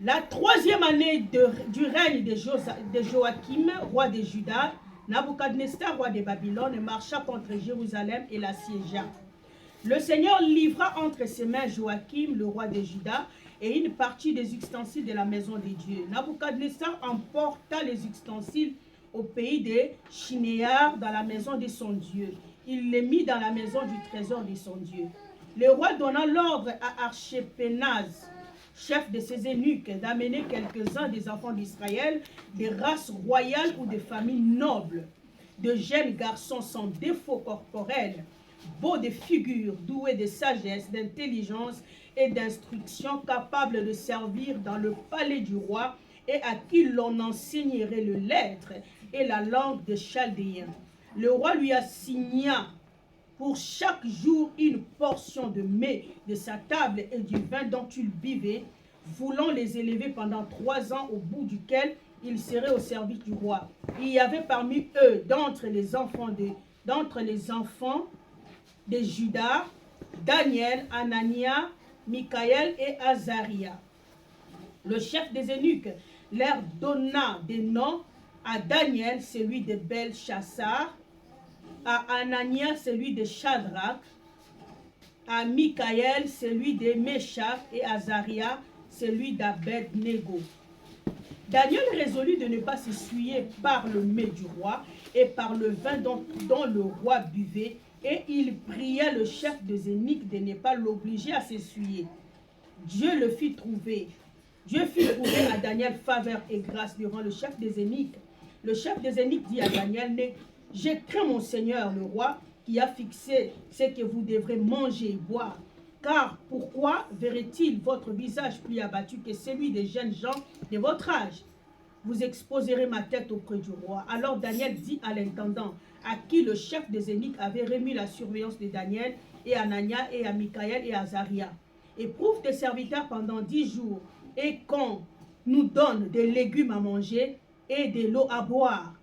La troisième année du règne de Joachim, roi de Juda, Nabuchodonosor, roi de Babylone, marcha contre Jérusalem et l'assiégea. Le Seigneur livra entre ses mains Joachim, le roi de Juda, et une partie des ustensiles de la maison de Dieu. Nabuchodonosor emporta les ustensiles au pays de Shinéar, dans la maison de son Dieu. Il les mit dans la maison du trésor de son Dieu. Le roi donna l'ordre à Archipénaz, chef de ses eunuques, d'amener quelques-uns des enfants d'Israël, des races royales ou des familles nobles, de jeunes garçons sans défaut corporel, beaux de figure, doués de sagesse, d'intelligence et d'instruction, capables de servir dans le palais du roi, et à qui l'on enseignerait le lettre et la langue des Chaldéens. Le roi lui assigna pour chaque jour une portion de mets de sa table et du vin dont il buvait, voulant les élever pendant 3 ans, au bout duquel ils seraient au service du roi. Il y avait parmi eux, d'entre les enfants de Juda, Daniel, Anania, Michaël et Azaria. Le chef des eunuques leur donna des noms: à Daniel, celui de Belchassar; à Anania, celui de Shadrach; à Michaël, celui de Meshach; et à Azaria, celui d'Abed-Nego. Daniel résolut de ne pas s'essuyer par le mets du roi et par le vin dont le roi buvait, et il pria le chef des eunuques de ne pas l'obliger à s'essuyer. Dieu fit trouver à Daniel faveur et grâce devant le chef des eunuques. Le chef des eunuques dit à Daniel: je crains mon Seigneur le roi, qui a fixé ce que vous devrez manger et boire. Car pourquoi verrait-il votre visage plus abattu que celui des jeunes gens de votre âge? Vous exposerez ma tête auprès du roi. Alors Daniel dit à l'intendant, à qui le chef des eunuques avait remis la surveillance de Daniel, et à Anania, et à Michaël, et à Azaria: éprouve tes serviteurs pendant 10 jours, et qu'on nous donne des légumes à manger et de l'eau à boire.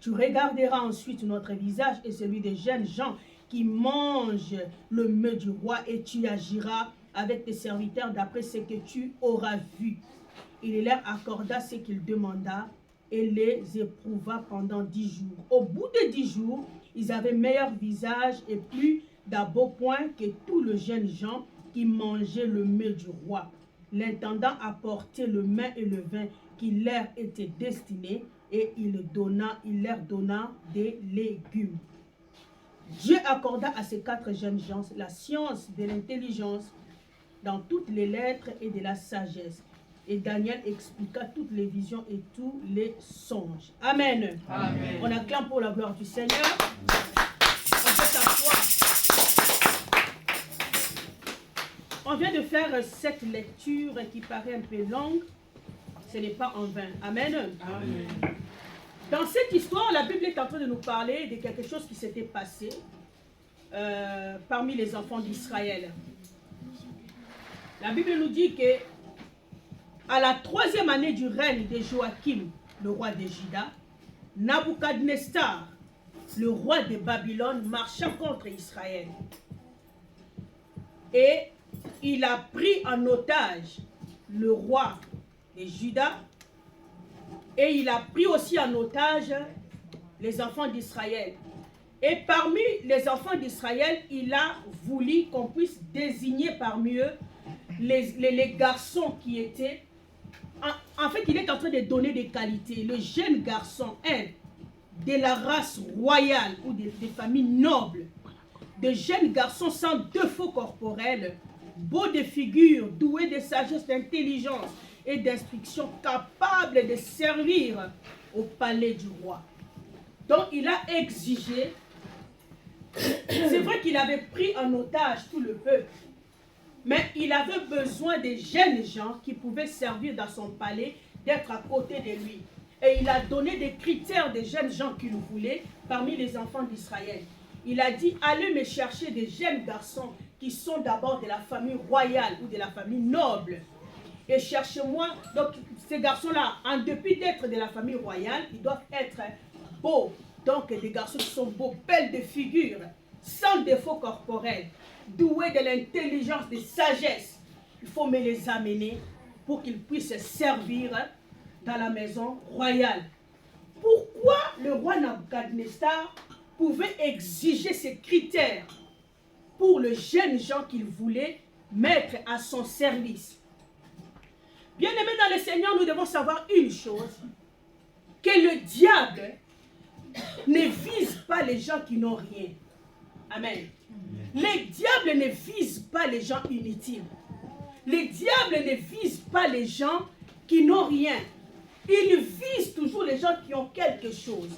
Tu regarderas ensuite notre visage et celui des jeunes gens qui mangent le mets du roi, et tu agiras avec tes serviteurs d'après ce que tu auras vu. Il leur accorda ce qu'il demanda et les éprouva pendant 10 jours. Au bout de 10 jours, ils avaient meilleur visage et plus d'embonpoint que tous les jeunes gens qui mangeaient le mets du roi. L'intendant apportait le mets et le vin qui leur étaient destinés, et il leur donna des légumes. Dieu accorda à ces 4 jeunes gens la science de l'intelligence dans toutes les lettres et de la sagesse. Et Daniel expliqua toutes les visions et tous les songes. Amen. Amen. On acclame pour la gloire du Seigneur. On peut s'asseoir. On vient de faire cette lecture qui paraît un peu longue. Ce n'est pas en vain. Amen. Amen. Dans cette histoire, la Bible est en train de nous parler de quelque chose qui s'était passé parmi les enfants d'Israël. La Bible nous dit que à la 3e année du règne de Joachim, le roi de Juda, Nabuchodonosor, le roi de Babylone, marcha contre Israël. Et il a pris en otage le roi de Juda, et il a pris aussi en otage les enfants d'Israël. Et parmi les enfants d'Israël, il a voulu qu'on puisse désigner parmi eux les garçons qui étaient... En fait, il est en train de donner des qualités. Le jeune garçon, de la race royale ou des familles nobles, de jeunes garçons sans défaut corporel, beaux de figure, doués de sagesse, d'intelligence et d'instruction, capables de servir au palais du roi. Donc il a exigé, c'est vrai qu'il avait pris en otage tout le peuple, mais il avait besoin des jeunes gens qui pouvaient servir dans son palais, d'être à côté de lui. Et il a donné des critères des jeunes gens qu'il voulait parmi les enfants d'Israël. Il a dit, allez me chercher des jeunes garçons qui sont d'abord de la famille royale ou de la famille noble. Et cherchez-moi, donc ces garçons-là, en dépit d'être de la famille royale, ils doivent être beaux. Donc des garçons qui sont beaux, belles de figure, sans défaut corporel, doués de l'intelligence, de sagesse. Il faut me les amener pour qu'il puisse servir dans la maison royale. Pourquoi le roi Nabuchodonosor pouvait exiger ces critères pour le jeune Jean qu'il voulait mettre à son service? Bien-aimés dans le Seigneur, nous devons savoir une chose, que le diable ne vise pas les gens qui n'ont rien. Amen. Le diable ne vise pas les gens inutiles. Le diable ne vise pas les gens qui n'ont rien. Il vise toujours les gens qui ont quelque chose.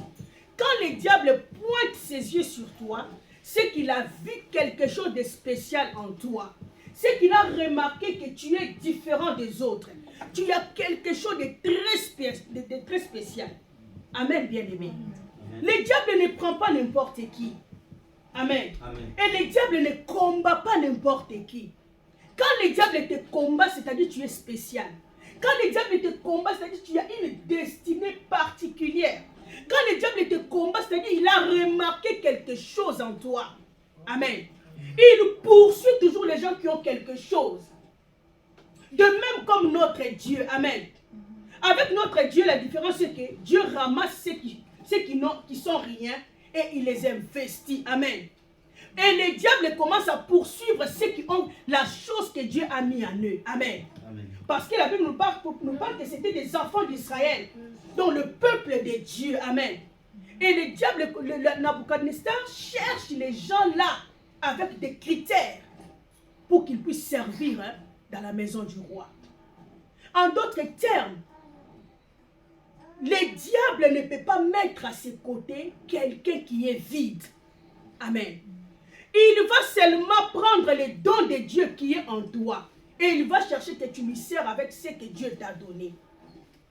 Quand le diable pointe ses yeux sur toi, c'est qu'il a vu quelque chose de spécial en toi. C'est qu'il a remarqué que tu es différent des autres. Tu as quelque chose de très spécial. Amen, bien-aimé. Le diable ne prend pas n'importe qui. Amen. Amen. Et le diable ne combat pas n'importe qui. Quand le diable te combat, c'est-à-dire que tu es spécial. Quand le diable te combat, c'est-à-dire que tu as une destinée particulière. Quand le diable te combat, c'est-à-dire qu'il a remarqué quelque chose en toi. Amen. Il poursuit toujours les gens qui ont quelque chose. De même comme notre Dieu. Amen. Avec notre Dieu, la différence c'est que Dieu ramasse ceux qui sont rien et il les investit. Amen. Et le diable commence à poursuivre ceux qui ont la chose que Dieu a mis en eux. Amen. Amen. Parce que la Bible nous parle que c'était des enfants d'Israël, dont le peuple de Dieu. Amen. Et le diable, le Nabuchodonosor, cherche les gens là avec des critères pour qu'ils puissent servir dans la maison du roi. En d'autres termes, le diable ne peut pas mettre à ses côtés quelqu'un qui est vide. Amen. Il va seulement prendre les dons de Dieu qui est en toi. Et il va chercher que tu lui sers avec ce que Dieu t'a donné.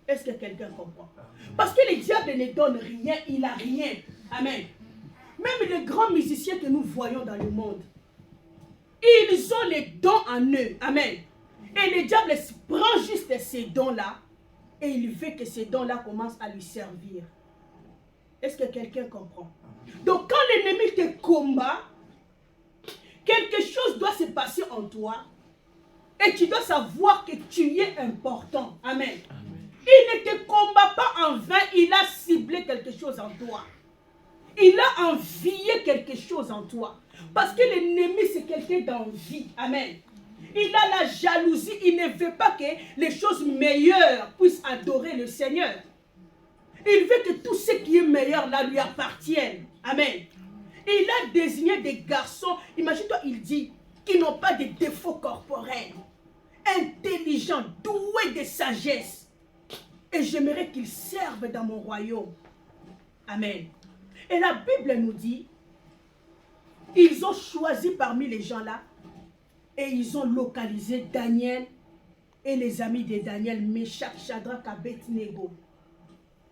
Est-ce que quelqu'un comprend? Parce que le diable ne donne rien, il n'a rien. Amen. Même les grands musiciens que nous voyons dans le monde, ils ont les dons en eux. Amen. Et le diable prend juste ces dons-là et il veut que ces dons-là commencent à lui servir. Est-ce que quelqu'un comprend? Donc quand l'ennemi te combat, quelque chose doit se passer en toi et tu dois savoir que tu es important. Amen. Il ne te combat pas en vain, il a ciblé quelque chose en toi. Il a envié quelque chose en toi. Parce que l'ennemi, c'est quelqu'un d'envie. Amen. Il a la jalousie, il ne veut pas que les choses meilleures puissent adorer le Seigneur. Il veut que tout ce qui est meilleur là lui appartienne. Amen. Il a désigné des garçons, imagine-toi, il dit, qui n'ont pas de défauts corporels, intelligents, doués de sagesse. Et j'aimerais qu'ils servent dans mon royaume. Amen. Et la Bible nous dit, ils ont choisi parmi les gens là, et ils ont localisé Daniel et les amis de Daniel, Meshach, Shadrach, Abednego.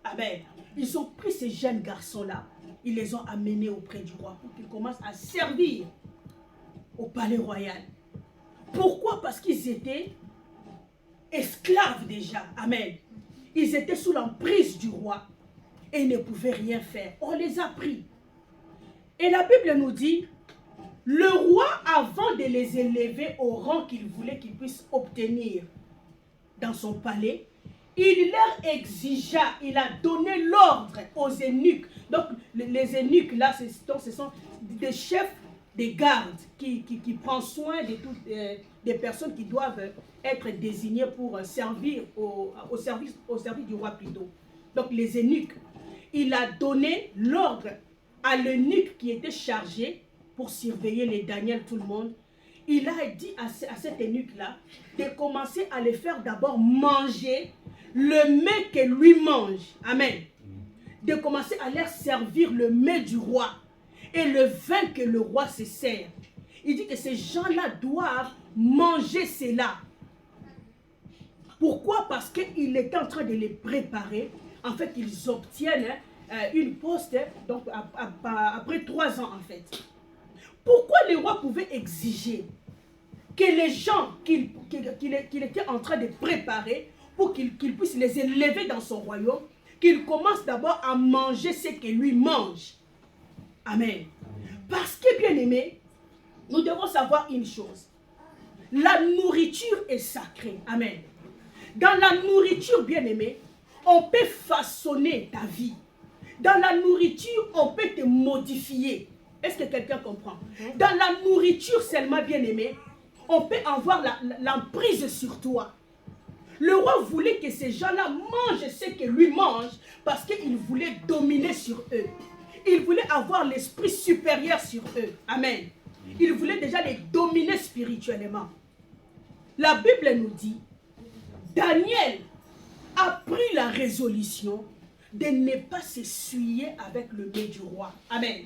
Amen. Ils ont pris ces jeunes garçons-là, ils les ont amenés auprès du roi pour qu'ils commencent à servir au palais royal. Pourquoi? Parce qu'ils étaient esclaves déjà. Amen. Ils étaient sous l'emprise du roi et ils ne pouvaient rien faire. On les a pris. Et la Bible nous dit, le roi, avant de les élever au rang qu'il voulait qu'ils puissent obtenir dans son palais, il leur exigea, il a donné l'ordre aux eunuques. Donc les eunuques là, ce sont des chefs des gardes qui prennent soin de toutes des personnes qui doivent être désignées pour servir au service du roi plutôt. Donc les eunuques, il a donné l'ordre à l'eunuque qui était chargé pour surveiller les Daniel, tout le monde. Il a dit à cet eunuque-là de commencer à les faire d'abord manger le mets que lui mange. Amen. De commencer à leur servir le mets du roi et le vin que le roi se sert. Il dit que ces gens-là doivent manger cela. Pourquoi? Parce qu'il est en train de les préparer. En fait, ils obtiennent une poste donc, après 3 ans en fait. Pourquoi le roi pouvait exiger que les gens qu'il était en train de préparer pour qu'il puisse les élever dans son royaume, qu'ils commencent d'abord à manger ce que lui mange? Amen. Parce que, bien aimé, nous devons savoir une chose. La nourriture est sacrée. Amen. Dans la nourriture, bien-aimé, on peut façonner ta vie. Dans la nourriture, on peut te modifier. Est-ce que quelqu'un comprend? Dans la nourriture seulement, bien-aimé, on peut avoir l'emprise sur toi. Le roi voulait que ces gens-là mangent ce que lui mange parce qu'il voulait dominer sur eux. Il voulait avoir l'esprit supérieur sur eux. Amen. Il voulait déjà les dominer spirituellement. La Bible nous dit, Daniel a pris la résolution de ne pas s'essuyer avec le mets du roi. Amen.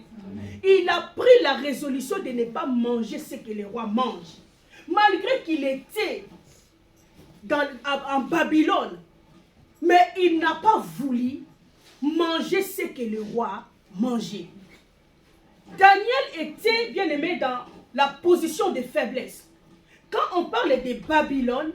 Il a pris la résolution de ne pas manger ce que les rois mangent. Malgré qu'il était en Babylone, mais il n'a pas voulu manger ce que le roi mangeait. Daniel était, bien aimé, dans la position de faiblesse. Quand on parle de Babylone,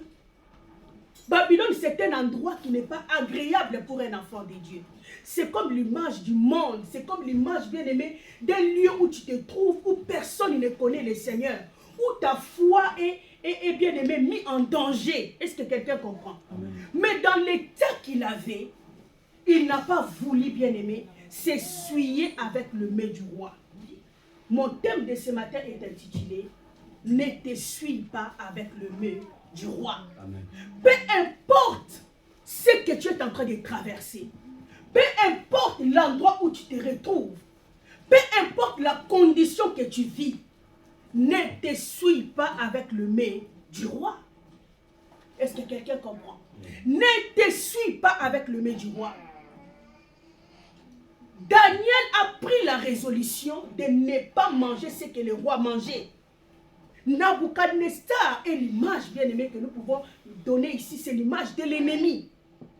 Babylone, c'est un endroit qui n'est pas agréable pour un enfant de Dieu. C'est comme l'image du monde, c'est comme l'image, bien aimé, d'un lieu où tu te trouves, où personne ne connaît le Seigneur, où ta foi est bien aimé, mis en danger. Est-ce que quelqu'un comprend? Amen. Mais dans l'état qu'il avait, il n'a pas voulu, bien aimé, s'essuyer avec le mets du roi. Mon thème de ce matin est intitulé « Ne t'essuie pas avec le mets du roi ». Peu importe ce que tu es en train de traverser, peu importe l'endroit où tu te retrouves, peu importe la condition que tu vis, ne t'essuie pas avec le mets du roi. Est-ce que quelqu'un comprend? Ne t'essuie pas avec le mets du roi. Daniel a pris la résolution de ne pas manger ce que le roi mangeait. Nabucodonosor est l'image bien aimée que nous pouvons donner ici, c'est l'image de l'ennemi.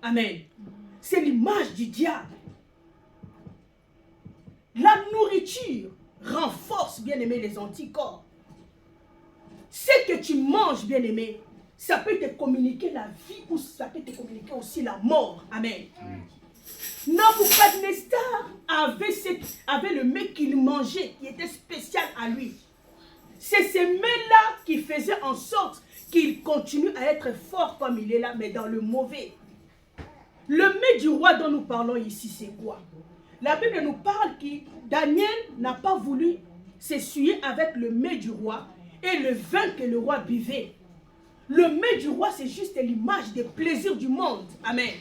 Amen. C'est l'image du diable. La nourriture renforce, bien aimé, les anticorps. Ce que tu manges, bien aimé, ça peut te communiquer la vie ou ça peut te communiquer aussi la mort. Amen. Nabucodonosor avait le mets qu'il mangeait, qui était spécial à lui. C'est ce mets-là qui faisait en sorte qu'il continue à être fort comme il est là, mais dans le mauvais. Le mets du roi dont nous parlons ici, c'est quoi? La Bible nous parle que Daniel n'a pas voulu s'essuyer avec le mets du roi et le vin que le roi buvait. Le mets du roi, c'est juste l'image des plaisirs du monde. Amen.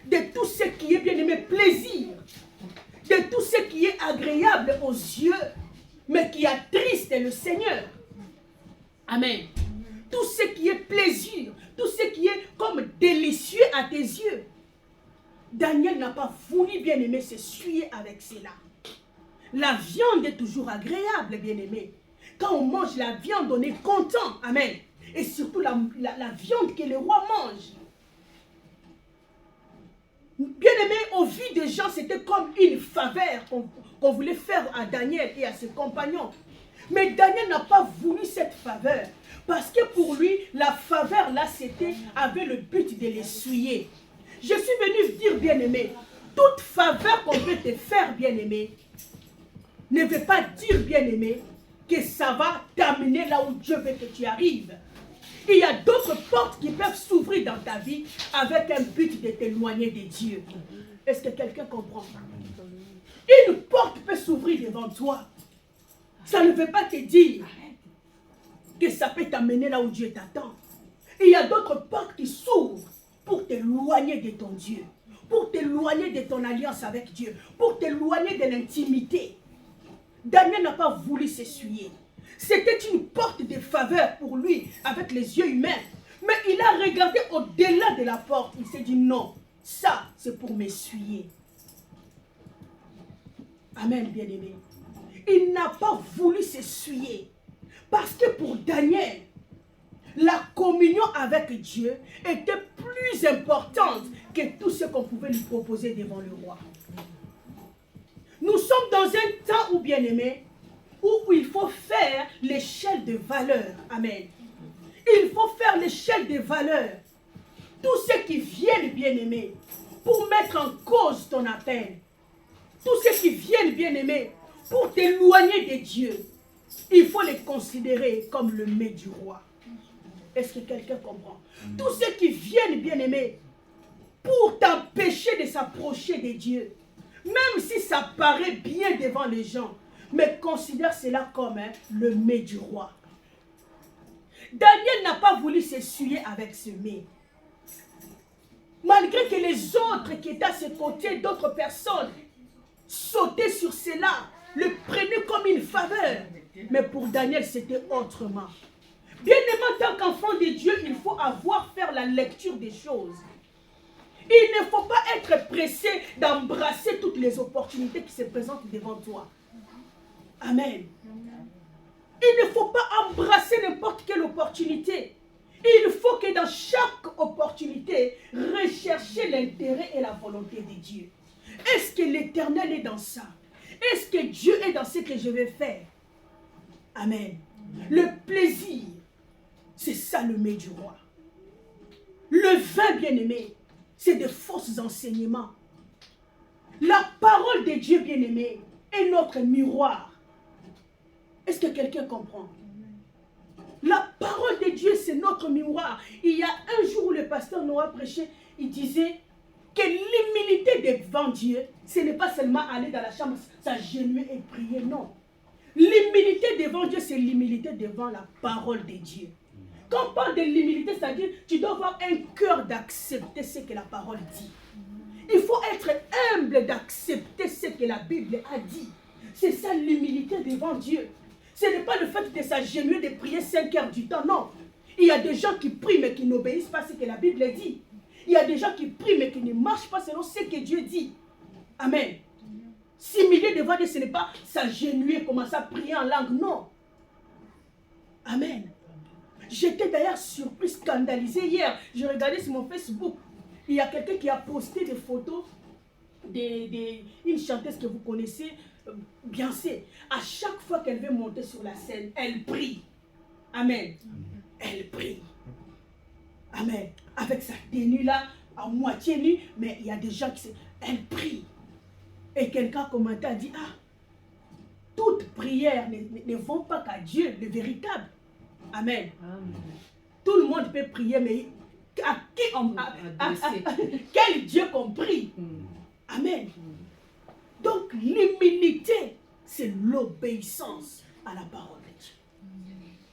De tout ce qui est bien aimé plaisir. De tout ce qui est agréable aux yeux, mais qui attriste le Seigneur. Amen. Tout ce qui est plaisir, tout ce qui est comme délicieux à tes yeux. Daniel n'a pas voulu, bien aimé, s'essuyer avec cela. La viande est toujours agréable, bien aimé. Quand on mange la viande, on est content. Amen. Et surtout la viande que le roi mange. Bien aimé, au vu des gens, c'était comme une faveur qu'on voulait faire à Daniel et à ses compagnons. Mais Daniel n'a pas voulu cette faveur. Parce que pour lui, la faveur là, avait le but de l'essuyer. Je suis venu dire, bien aimé, toute faveur qu'on peut te faire, bien aimé, ne veut pas dire, bien aimé, que ça va t'amener là où Dieu veut que tu arrives. Il y a d'autres portes qui peuvent s'ouvrir dans ta vie avec un but de t'éloigner de Dieu. Est-ce que quelqu'un comprend? Une porte peut s'ouvrir devant toi. Ça ne veut pas te dire que ça peut t'amener là où Dieu t'attend. Il y a d'autres portes qui s'ouvrent pour t'éloigner de ton Dieu, pour t'éloigner de ton alliance avec Dieu, pour t'éloigner de l'intimité. Daniel n'a pas voulu s'essuyer. C'était une porte de faveur pour lui, avec les yeux humains. Mais il a regardé au-delà de la porte. Il s'est dit non, ça c'est pour m'essuyer. Amen, bien-aimé. Il n'a pas voulu s'essuyer. Parce que pour Daniel, la communion avec Dieu était plus importante que tout ce qu'on pouvait lui proposer devant le roi. Nous sommes dans un temps où, bien aimé, où il faut faire l'échelle de valeur. Amen. Il faut faire l'échelle de valeur. Tous ceux qui viennent, bien aimé, pour mettre en cause ton appel. Tous ceux qui viennent, bien aimé, pour t'éloigner de Dieu. Il faut les considérer comme le mets du roi. Est-ce que quelqu'un comprend? Tous ceux qui viennent viennent, bien-aimés, pour t'empêcher de s'approcher de Dieu. Même si ça paraît bien devant les gens, mais considère cela comme le mets du roi. Daniel n'a pas voulu s'essuyer avec ce mets. Malgré que les autres qui étaient à ses côtés, d'autres personnes, sautaient sur cela, le prenaient comme une faveur. Mais pour Daniel, c'était autrement. Bien-aimé, en tant qu'enfant de Dieu, il faut faire la lecture des choses. Il ne faut pas être pressé d'embrasser toutes les opportunités qui se présentent devant toi. Amen. Il ne faut pas embrasser n'importe quelle opportunité. Il faut que dans chaque opportunité, rechercher l'intérêt et la volonté de Dieu. Est-ce que l'Éternel est dans ça? Est-ce que Dieu est dans ce que je vais faire? Amen. Le plaisir, c'est ça le mets du roi. Le vin, bien-aimé, c'est de fausses enseignements. La parole de Dieu, bien-aimé, est notre miroir. Est-ce que quelqu'un comprend? La parole de Dieu, c'est notre miroir. Il y a un jour où le pasteur Noah prêchait, il disait que l'humilité devant Dieu, ce n'est pas seulement aller dans la chambre, s'agenouiller et prier, non. L'humilité devant Dieu, c'est l'humilité devant la parole de Dieu. Quand on parle de l'humilité, c'est-à-dire tu dois avoir un cœur d'accepter ce que la parole dit. Il faut être humble d'accepter ce que la Bible a dit. C'est ça l'humilité devant Dieu. Ce n'est pas le fait de s'agenouiller, de prier 5 heures du temps, non. Il y a des gens qui prient mais qui n'obéissent pas à ce que la Bible dit. Il y a des gens qui prient mais qui ne marchent pas selon ce que Dieu dit. Amen. S'humilier devant Dieu, ce n'est pas s'agenouiller, commencer à prier en langue, non. Amen. J'étais d'ailleurs surpris, scandalisé hier. Je regardais sur mon Facebook. Il y a quelqu'un qui a posté des photos d'une chanteuse que vous connaissez, Beyoncé. À chaque fois qu'elle veut monter sur la scène, elle prie. Amen. Elle prie. Amen. Avec sa tenue là, à moitié nue, mais il y a des gens qui... Elle prie. Et quelqu'un a commenté, a dit, ah, toutes prières ne vont pas qu'à Dieu, le véritable. Amen. Amen. Tout le monde peut prier, mais à quel Dieu qu'on prie? Amen. Donc l'humilité, c'est l'obéissance à la parole de Dieu.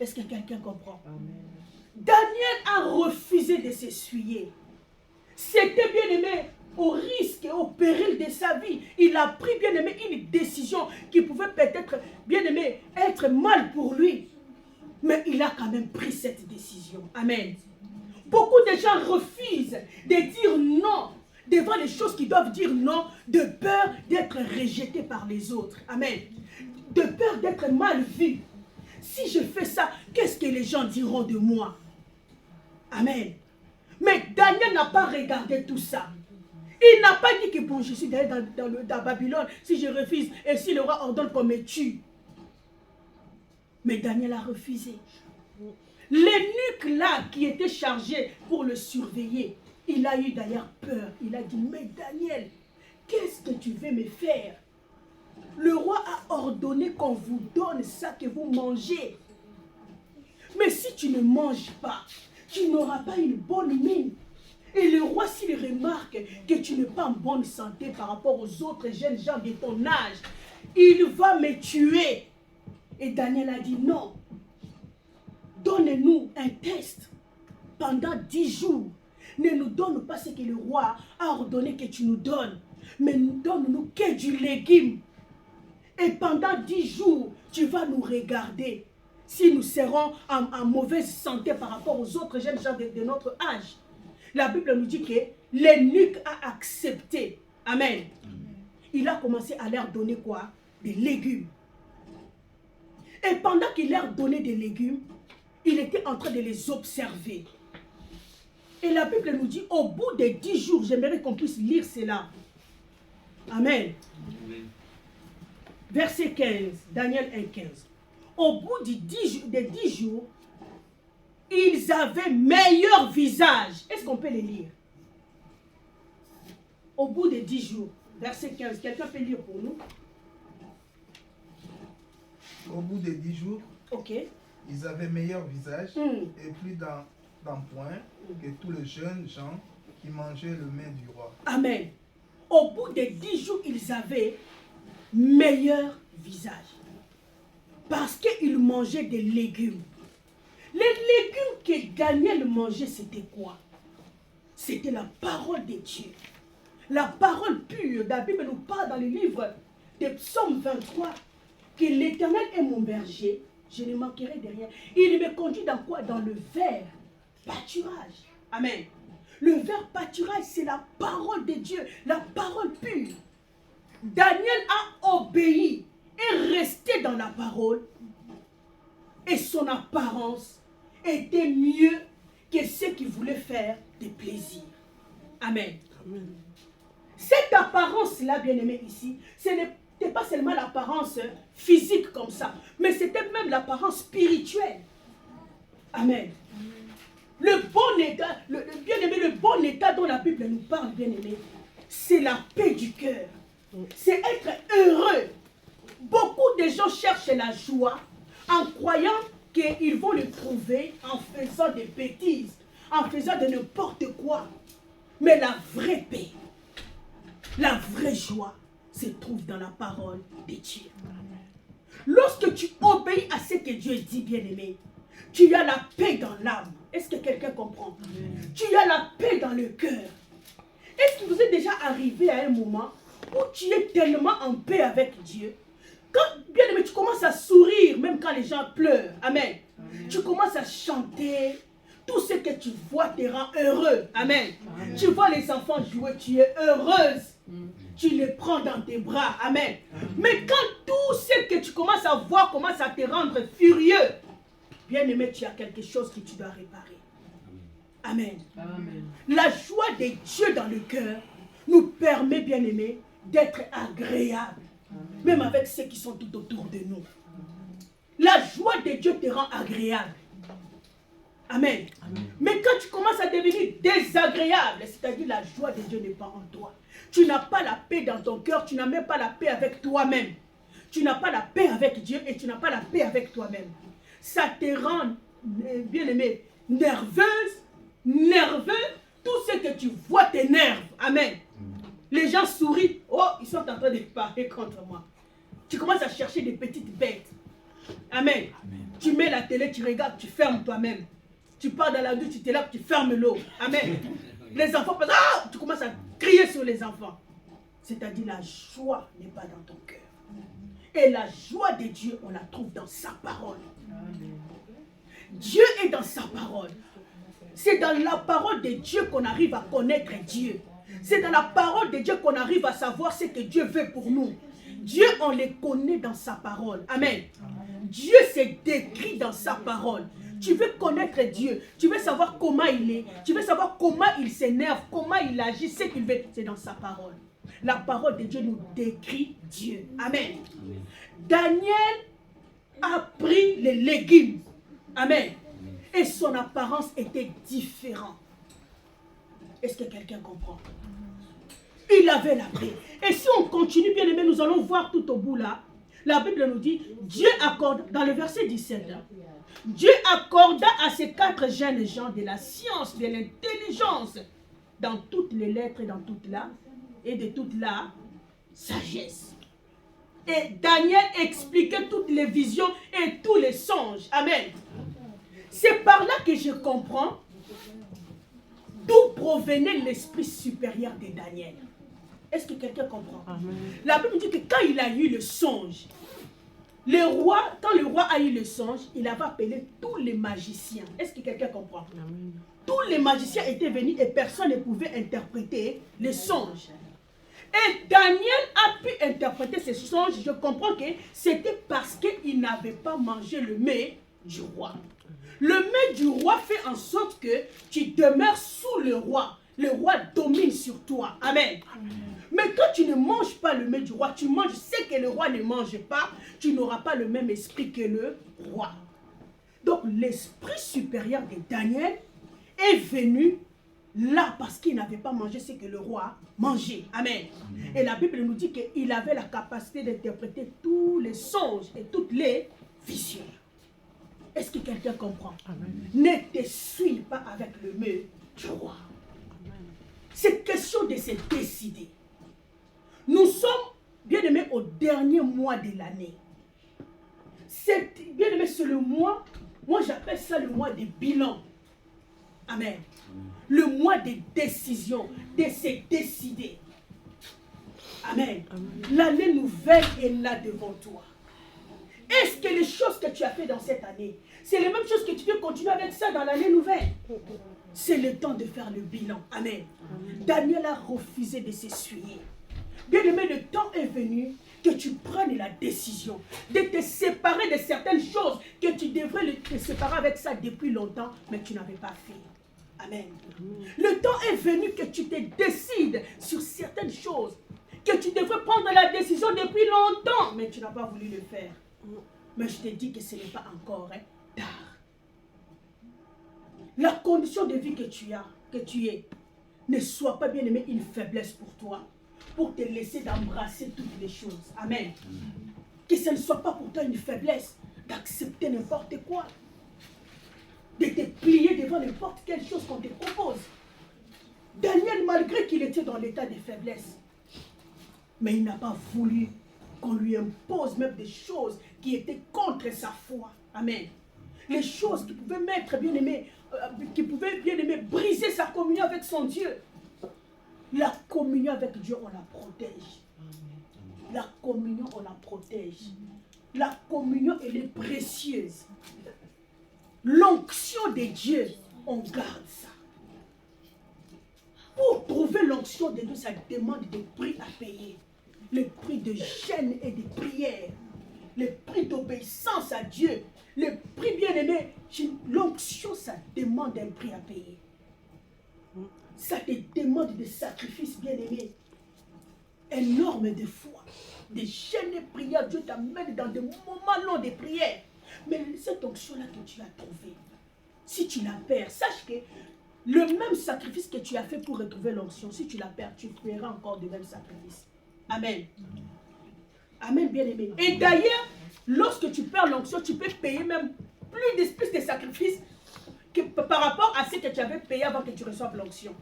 Est-ce que quelqu'un comprend? Amen. Daniel a refusé de s'essuyer. C'était, bien aimé, au risque et au péril de sa vie. Il a pris, bien aimé, une décision qui pouvait peut-être, bien aimé, être mal pour lui. Mais il a quand même pris cette décision. Amen. Beaucoup de gens refusent de dire non devant les choses qui doivent dire non, de peur d'être rejetés par les autres. Amen. De peur d'être mal vu. Si je fais ça, qu'est-ce que les gens diront de moi? Amen. Mais Daniel n'a pas regardé tout ça. Il n'a pas dit que bon, je suis dans Babylone, si je refuse, et si le roi ordonne qu'on me tue. Mais Daniel a refusé. L'eunuque là qui était chargé pour le surveiller, il a eu d'ailleurs peur. Il a dit, mais Daniel, qu'est-ce que tu veux me faire? Le roi a ordonné qu'on vous donne ça que vous mangez. Mais si tu ne manges pas, tu n'auras pas une bonne mine. Et le roi, s'il remarque que tu n'es pas en bonne santé par rapport aux autres jeunes gens de ton âge, il va me tuer. Et Daniel a dit non. Donne-nous un test pendant 10 jours. Ne nous donne pas ce que le roi a ordonné que tu nous donnes, mais donne-nous que du légume. Et pendant 10 jours, tu vas nous regarder si nous serons en mauvaise santé par rapport aux autres jeunes gens de notre âge. La Bible nous dit que l'eunuque a accepté. Amen. Il a commencé à leur donner quoi? Des légumes. Et pendant qu'il leur donnait des légumes, il était en train de les observer. Et la Bible nous dit, au bout de 10 jours, j'aimerais qu'on puisse lire cela. Amen. Amen. Verset 15, Daniel 1,15. Au bout de 10 jours, ils avaient meilleur visage. Est-ce qu'on peut les lire? Au bout de 10 jours, verset 15. Quelqu'un peut lire pour nous? Au bout de 10 jours, ok, ils avaient meilleur visage et plus d'empoint que tous les jeunes gens qui mangeaient le mets du roi. Amen. Au bout de 10 jours, ils avaient meilleur visage. Parce qu'ils mangeaient des légumes. Les légumes que Daniel mangeait, c'était quoi? C'était la parole de Dieu. La parole pure. La Bible nous parle dans le livre des Psaumes 23 que l'Éternel est mon berger, je ne manquerai de rien. Il me conduit dans quoi? Dans le vert pâturage. Amen. Le vert pâturage, c'est la parole de Dieu, la parole pure. Daniel a obéi et resté dans la parole. Et son apparence était mieux que ce qu'il voulait faire des plaisirs. Amen. Amen. Cette apparence-là, bien-aimé ici, ce n'était pas seulement l'apparence physique comme ça, mais c'était même l'apparence spirituelle. Amen. Le bon état, bien-aimé, le bon état dont la Bible nous parle, bien-aimé, c'est la paix du cœur. C'est être heureux. Beaucoup de gens cherchent la joie en croyant qu'ils vont le trouver en faisant des bêtises, en faisant de n'importe quoi. Mais la vraie paix, la vraie joie se trouve dans la parole de Dieu. Lorsque tu obéis à ce que Dieu dit, bien-aimé, tu as la paix dans l'âme. Est-ce que quelqu'un comprend? Tu as la paix dans le cœur. Est-ce que vous êtes déjà arrivé à un moment où tu es tellement en paix avec Dieu, quand, bien aimé, tu commences à sourire même quand les gens pleurent. Amen. Amen. Tu commences à chanter. Tout ce que tu vois te rend heureux. Amen. Amen. Tu vois les enfants jouer, tu es heureuse. Tu les prends dans tes bras. Amen. Mais quand tout ce que tu commences à voir commence à te rendre furieux, bien aimé, tu as quelque chose que tu dois réparer. Amen. Amen. La joie de Dieu dans le cœur nous permet, bien aimé, d'être agréable. Même avec ceux qui sont tout autour de nous. La joie de Dieu te rend agréable. Amen. Amen. Mais quand tu commences à devenir désagréable, c'est-à-dire la joie de Dieu n'est pas en toi. Tu n'as pas la paix dans ton cœur, tu n'as même pas la paix avec toi-même. Tu n'as pas la paix avec Dieu et tu n'as pas la paix avec toi-même. Ça te rend, bien aimé, nerveuse, nerveux. Tout ce que tu vois t'énerve. Amen. Les gens sourient. Oh, ils sont en train de parler contre moi. Tu commences à chercher des petites bêtes. Amen. Amen. Tu mets la télé, tu regardes, tu fermes toi-même. Tu pars dans la douche, tu te laves, tu fermes l'eau. Amen. Les enfants, tu commences à crier sur les enfants. C'est-à-dire la joie n'est pas dans ton cœur. Et la joie de Dieu, on la trouve dans sa parole. Amen. Dieu est dans sa parole. C'est dans la parole de Dieu qu'on arrive à connaître Dieu. C'est dans la parole de Dieu qu'on arrive à savoir ce que Dieu veut pour nous. Dieu, on le connaît dans sa parole. Amen. Dieu s'est décrit dans sa parole. Tu veux connaître Dieu. Tu veux savoir comment il est. Tu veux savoir comment il s'énerve, comment il agit, ce qu'il veut. C'est dans sa parole. La parole de Dieu nous décrit Dieu. Amen. Daniel a pris les légumes. Amen. Et son apparence était différente. Est-ce que quelqu'un comprend? Il avait la paix. Et si on continue, bien aimé, nous allons voir tout au bout là. La Bible nous dit, Dieu accorde, dans le verset 17, Dieu accorda à ces 4 jeunes gens de la science, de l'intelligence, dans toutes les lettres et de toute la sagesse. Et Daniel expliquait toutes les visions et tous les songes. Amen. C'est par là que je comprends d'où provenait l'esprit supérieur de Daniel. Est-ce que quelqu'un comprend? Amen. La Bible dit que quand il a eu le songe, quand le roi a eu le songe, il avait appelé tous les magiciens. Est-ce que quelqu'un comprend? Amen. Tous les magiciens étaient venus et personne ne pouvait interpréter les songes. Et Daniel a pu interpréter ces songes. Je comprends que c'était parce qu'il n'avait pas mangé le mets du roi. Le mets du roi fait en sorte que tu demeures sous le roi. Le roi domine sur toi. Amen. Amen. Mais quand tu ne manges pas le mets du roi, tu manges ce que le roi ne mange pas, tu n'auras pas le même esprit que le roi. Donc l'esprit supérieur de Daniel est venu là parce qu'il n'avait pas mangé ce que le roi mangeait. Amen. Amen. Et la Bible nous dit qu'il avait la capacité d'interpréter tous les songes et toutes les visions. Est-ce que quelqu'un comprend? Amen. Ne te suis pas avec le mur du roi. C'est question de se décider. Nous sommes, bien aimés, au dernier mois de l'année. Bien aimé, c'est le mois, moi j'appelle ça le mois des bilans. Amen. Le mois des décisions, de se décider. Amen. L'année nouvelle est là devant toi. Est-ce que les choses que tu as fait dans cette année, c'est les mêmes choses que tu veux continuer avec ça dans l'année nouvelle? C'est le temps de faire le bilan. Amen. Daniel a refusé de s'essuyer. Bien aimé, le temps est venu que tu prennes la décision de te séparer de certaines choses que tu devrais te séparer avec ça depuis longtemps, mais tu n'avais pas fait. Amen. Le temps est venu que tu te décides sur certaines choses, que tu devrais prendre la décision depuis longtemps, mais tu n'as pas voulu le faire. Mais je te dis que ce n'est pas encore tard. La condition de vie que tu es, ne soit pas, bien aimé, une faiblesse pour toi, pour te laisser d'embrasser toutes les choses. Amen. Que ce ne soit pas pour toi une faiblesse d'accepter n'importe quoi, de te plier devant n'importe quelle chose qu'on te propose. Daniel, malgré qu'il était dans l'état de faiblesse, mais il n'a pas voulu qu'on lui impose même des choses qui étaient contre sa foi. Amen. Les choses qui pouvaient mettre, bien aimé, briser sa communion avec son Dieu. La communion avec Dieu, on la protège. La communion, on la protège. La communion, elle est précieuse. L'onction de Dieu, on garde ça. Pour trouver l'onction de Dieu, ça demande des prix à payer. Le prix de jeûne et de prière. Le prix d'obéissance à Dieu. Le prix, bien aimé, l'onction, ça demande un prix à payer. Ça te demande des sacrifices, bien aimés. Énormes de foi. Des jeûnes et prières, Dieu t'amène dans des moments longs de prière. Mais cette onction-là que tu as trouvée, si tu la perds, sache que le même sacrifice que tu as fait pour retrouver l'onction, si tu la perds, tu feras encore le même sacrifice. Amen. Amen, bien aimé. Et d'ailleurs, lorsque tu perds l'onction, tu peux payer même plus de sacrifices que par rapport à ce que tu avais payé avant que tu reçoives l'onction.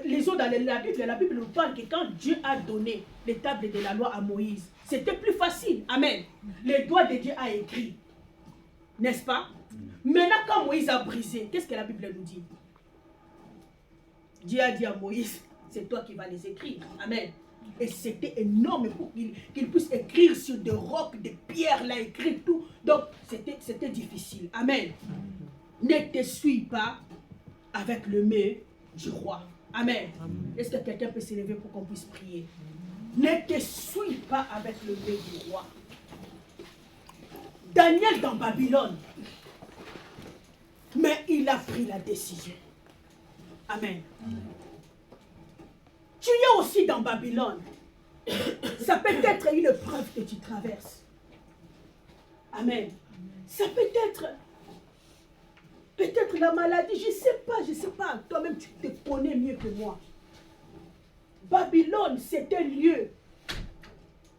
Lisons dans la Bible nous parle que quand Dieu a donné les tables de la loi à Moïse, c'était plus facile. Amen. Les doigts de Dieu a écrit. N'est-ce pas? Maintenant, quand Moïse a brisé, qu'est-ce que la Bible nous dit? Dieu a dit à Moïse, c'est toi qui vas les écrire. Amen. Et c'était énorme pour qu'il puisse écrire sur des rocs, des pierres, là, écrire tout. Donc, c'était difficile. Amen. Ne te suis pas avec le mets du roi. Amen. Est-ce que quelqu'un peut s'élever pour qu'on puisse prier? Ne te suis pas avec le mets du roi. Daniel dans Babylone, mais il a pris la décision. Amen. Tu es aussi dans Babylone. Ça peut être une preuve que tu traverses. Amen. Ça peut être la maladie, je ne sais pas. Toi-même, tu te connais mieux que moi. Babylone, c'est un lieu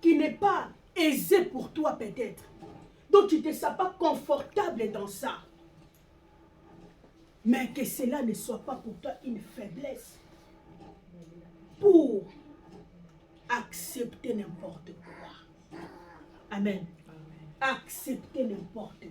qui n'est pas aisé pour toi peut-être. Donc, tu ne te sens pas confortable dans ça. Mais que cela ne soit pas pour toi une faiblesse. Pour accepter n'importe quoi. Amen. Accepter n'importe